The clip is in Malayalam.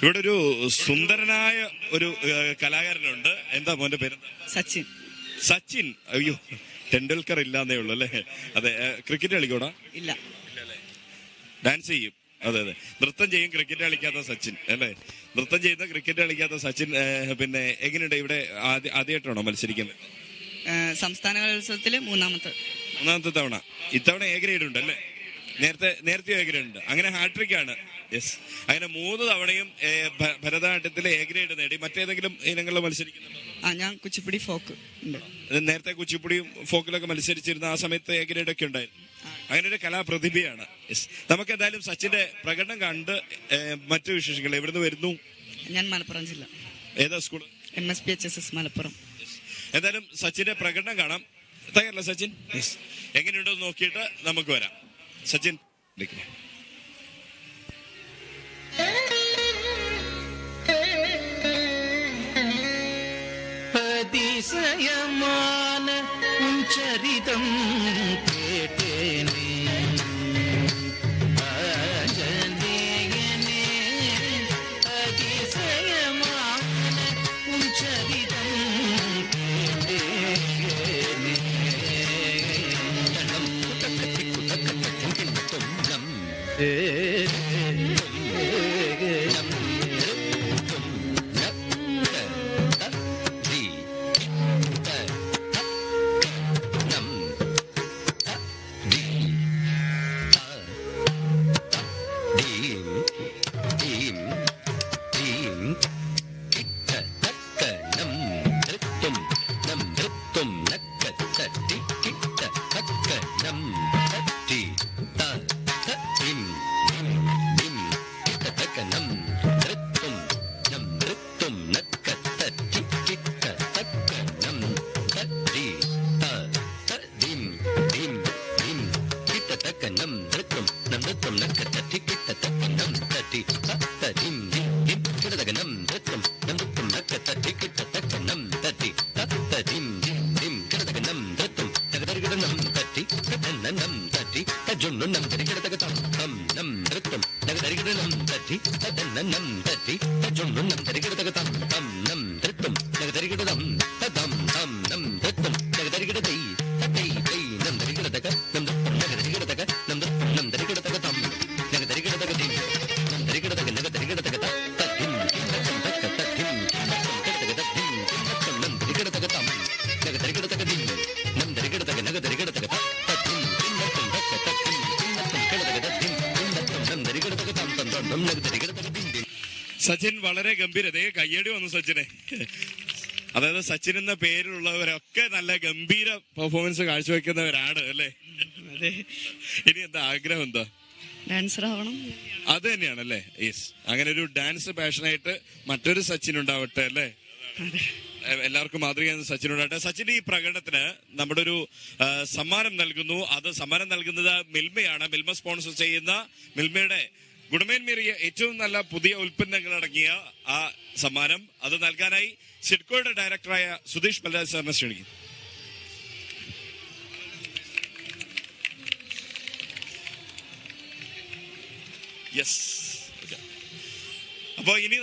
ഇവിടെ ഒരു സുന്ദരനായ ഒരു കലാകാരനുണ്ട്. എന്താ മോന്റെ പേര്? സച്ചിൻ. സച്ചിൻ. അയ്യോ, ടെണ്ടുൽക്കർ ഇല്ലാന്നേ ഉള്ളു അല്ലേ? അതെ. ക്രിക്കറ്റ് കളിക്കൂടാ? ഇല്ല. ഡാൻസ് ചെയ്യും. അതെ അതെ, നൃത്തം ചെയ്യും. ക്രിക്കറ്റ് കളിക്കാത്ത സച്ചിൻ അല്ലേ? നൃത്തം ചെയ്യുന്ന ക്രിക്കറ്റ് കളിക്കാത്ത സച്ചിൻ. പിന്നെ എങ്ങനെയുണ്ട് ഇവിടെ? ആദ്യമായിട്ടാണോ മത്സരിക്കുന്നത്? സംസ്ഥാന കലോത്സവത്തില് മൂന്നാമത്തെ തവണ. ഇത്തവണ എ ഗ്രേഡ് ഉണ്ട് അല്ലേ? നേരത്തെ എ ഗ്രേഡ് ഉണ്ട്. അങ്ങനെ ഹാട്രിക് ആണ്. യെസ്, അങ്ങനെ 3 തവണയും ഭരതനാട്യത്തിലെ എ ഗ്രേഡ് നേടി. മറ്റേതെങ്കിലും ഇനങ്ങളിൽ മത്സരിക്കുന്നുണ്ടോ? ഞാൻ കുച്ചിപ്പുടി ഫോക്ക് ഉണ്ട്. നേരത്തെ കുച്ചിപ്പുടിയും ഫോക്കിലൊക്കെ മത്സരിച്ചിരുന്ന ആ സമയത്ത് എ ഗ്രേഡ് ഒക്കെ ഉണ്ടായിരുന്നു. അങ്ങനെ ഒരു കലാപ്രതിഭയാണ്. യെസ്, നമുക്ക് എന്തായാലും സച്ചിന്റെ പ്രകടനം കണ്ട് മറ്റു വിശേഷങ്ങൾ. എവിടുന്ന് വരുന്നു? ഞാൻ മലപ്പുറം ജില്ല. ഏതാ സ്കൂൾ? MSPHSS മലപ്പുറം. എന്തായാലും സച്ചിന്റെ പ്രകടനം കാണാം. തയ്യാറല്ല സച്ചിൻ? യെസ്. എങ്ങനെയുണ്ടെന്ന് നോക്കിയിട്ട് നമുക്ക് വരാം. സച്ചിൻ അതിശയமான ചരിതം കേട്ടേനേ ആഞ്ജനേയനേ അതിശയமான ചരിതം കേട്ടേനേ ണം കുതക്കത്തി കുതക്കത്തി കിണ്ണത്തും നം സച്ചിൻ വളരെ ഗംഭീരതയെ കയ്യടി വന്നു സച്ചിനെ. അതായത് സച്ചിൻ എന്ന പേരിലുള്ളവരൊക്കെ നല്ല ഗംഭീര പെർഫോമൻസ് കാഴ്ചവെക്കുന്നവരാണ് അല്ലേ? ഇനി എന്താ ആഗ്രഹം? എന്താ? ഡാൻസർ ആവണം. അത് തന്നെയാണല്ലേ? യെസ്, അങ്ങനെ ഒരു ഡാൻസ് പാഷനായിട്ട് മറ്റൊരു സച്ചിൻ ഉണ്ടാവട്ടെ അല്ലേ? എല്ലാവർക്കും മാതൃക സച്ചിൻ ഉണ്ടാവട്ടെ. സച്ചിന്റെ ഈ പ്രകടനത്തിന് നമ്മുടെ ഒരു സമ്മാനം നൽകുന്നു. അത് സമ്മാനം നൽകുന്നത് മിൽമയാണ്. മിൽമ സ്പോൺസർ ചെയ്യുന്ന മിൽമയുടെ ഗുണമേന്മേറിയ ഏറ്റവും നല്ല പുതിയ ഉൽപ്പന്നങ്ങൾ അടങ്ങിയ ആ സമ്മാനം അത് നൽകാനായി സിഡ്കോയുടെ ഡയറക്ടറായ സുധീഷ് മൽരാജ് സാറിനെ ക്ഷണിക്കുന്നു. യെസ്. അപ്പോ ഇനി